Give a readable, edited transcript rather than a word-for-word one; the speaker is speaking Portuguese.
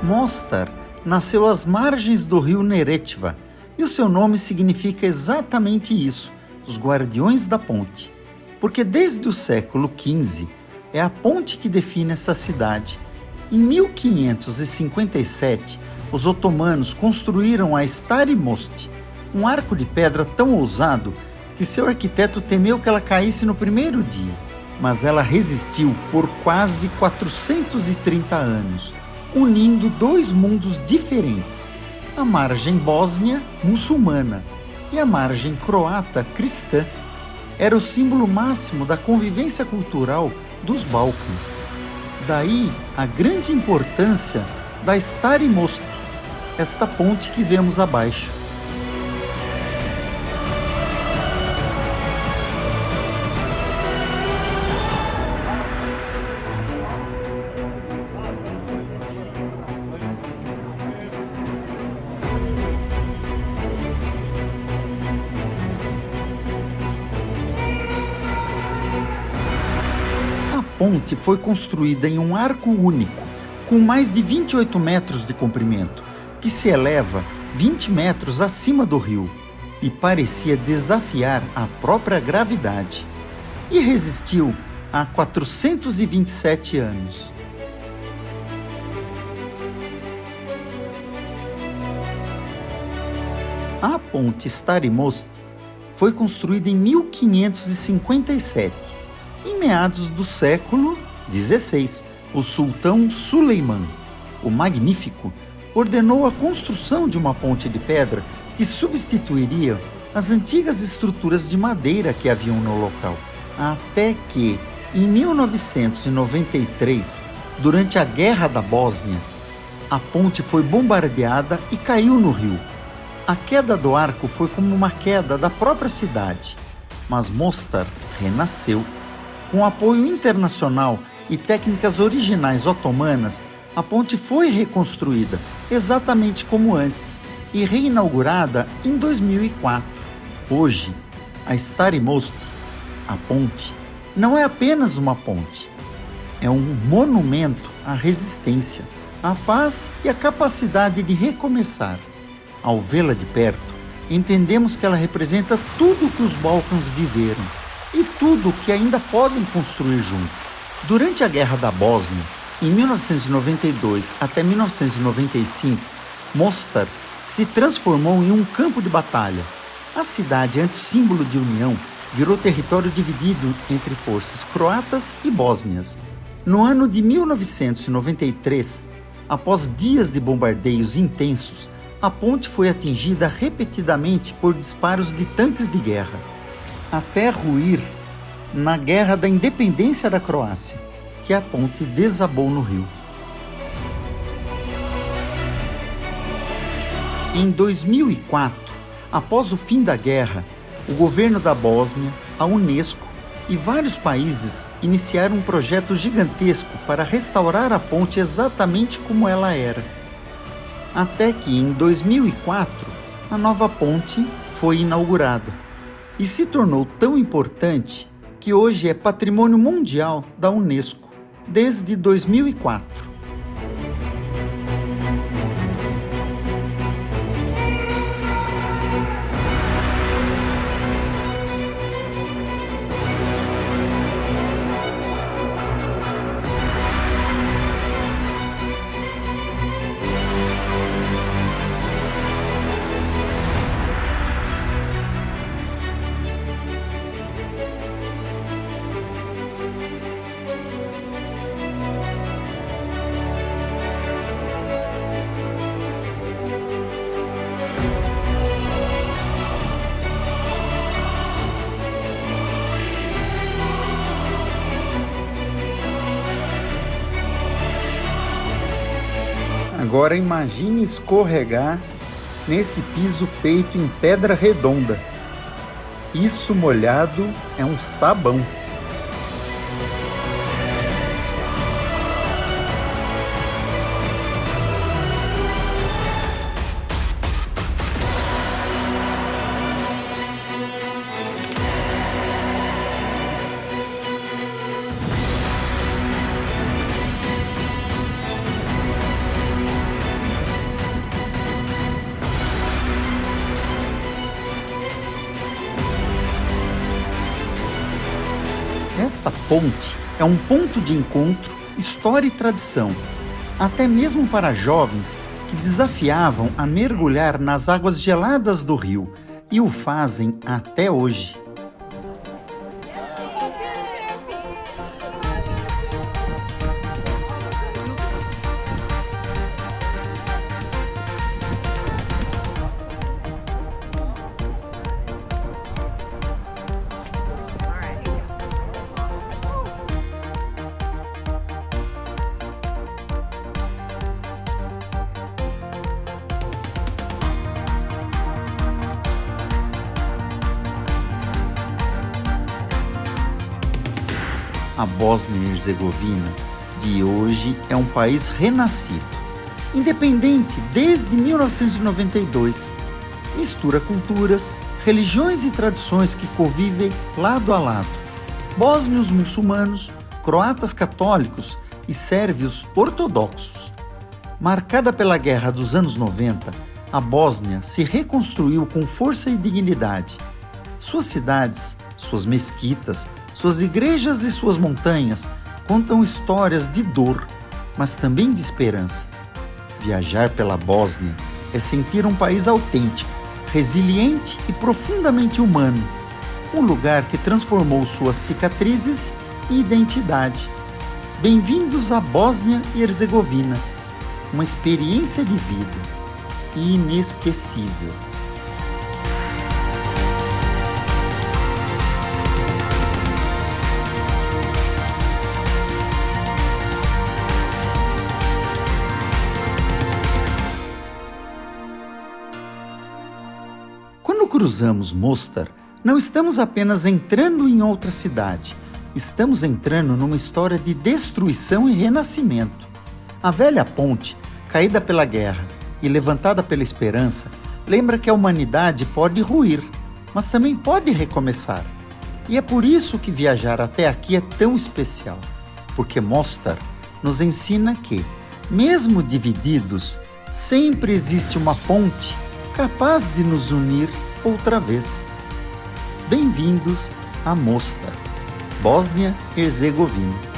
Mostar nasceu às margens do rio Neretva e o seu nome significa exatamente isso, os guardiões da ponte. Porque desde o século XV é a ponte que define essa cidade. Em 1557, os otomanos construíram a Stari Most, um arco de pedra tão ousado que seu arquiteto temeu que ela caísse no primeiro dia. Mas ela resistiu por quase 430 anos, unindo dois mundos diferentes, a margem bósnia muçulmana e a margem croata cristã. Era o símbolo máximo da convivência cultural dos Balcãs. Daí a grande importância da Stari Most, esta ponte que vemos abaixo. A ponte foi construída em um arco único, com mais de 28 metros de comprimento, que se eleva 20 metros acima do rio e parecia desafiar a própria gravidade. E resistiu há 427 anos. A ponte Stari Most foi construída em 1557. Em meados do século XVI, o sultão Suleiman, o Magnífico, ordenou a construção de uma ponte de pedra que substituiria as antigas estruturas de madeira que haviam no local. Até que, em 1993, durante a Guerra da Bósnia, a ponte foi bombardeada e caiu no rio. A queda do arco foi como uma queda da própria cidade, mas Mostar renasceu. Com apoio internacional e técnicas originais otomanas, a ponte foi reconstruída exatamente como antes e reinaugurada em 2004. Hoje, a Stari Most, a ponte, não é apenas uma ponte. É um monumento à resistência, à paz e à capacidade de recomeçar. Ao vê-la de perto, entendemos que ela representa tudo o que os Balcãs viveram e tudo o que ainda podem construir juntos. Durante a Guerra da Bósnia, em 1992 até 1995, Mostar se transformou em um campo de batalha. A cidade, antes símbolo de união, virou território dividido entre forças croatas e bósnias. No ano de 1993, após dias de bombardeios intensos, a ponte foi atingida repetidamente por disparos de tanques de guerra, até ruir na Guerra da Independência da Croácia, que a ponte desabou no rio. Em 2004, após o fim da guerra, o governo da Bósnia, a Unesco e vários países iniciaram um projeto gigantesco para restaurar a ponte exatamente como ela era. Até que, em 2004, a nova ponte foi inaugurada e se tornou tão importante que hoje é Patrimônio Mundial da Unesco desde 2004. Agora imagine escorregar nesse piso feito em pedra redonda. Isso molhado é um sabão. Esta ponte é um ponto de encontro, história e tradição, até mesmo para jovens que desafiavam a mergulhar nas águas geladas do rio e o fazem até hoje. A Bósnia e Herzegovina de hoje é um país renascido, independente desde 1992. Mistura culturas, religiões e tradições que convivem lado a lado. Bósnios muçulmanos, croatas católicos e sérvios ortodoxos. Marcada pela guerra dos anos 90, a Bósnia se reconstruiu com força e dignidade. Suas cidades, suas mesquitas, suas igrejas e suas montanhas contam histórias de dor, mas também de esperança. Viajar pela Bósnia é sentir um país autêntico, resiliente e profundamente humano, um lugar que transformou suas cicatrizes e identidade. Bem-vindos à Bósnia e Herzegovina, uma experiência de vida inesquecível. Quando cruzamos Mostar, não estamos apenas entrando em outra cidade, estamos entrando numa história de destruição e renascimento. A velha ponte, caída pela guerra e levantada pela esperança, lembra que a humanidade pode ruir, mas também pode recomeçar. E é por isso que viajar até aqui é tão especial, porque Mostar nos ensina que, mesmo divididos, sempre existe uma ponte capaz de nos unir outra vez. Bem-vindos a Mostar, Bósnia e Herzegovina.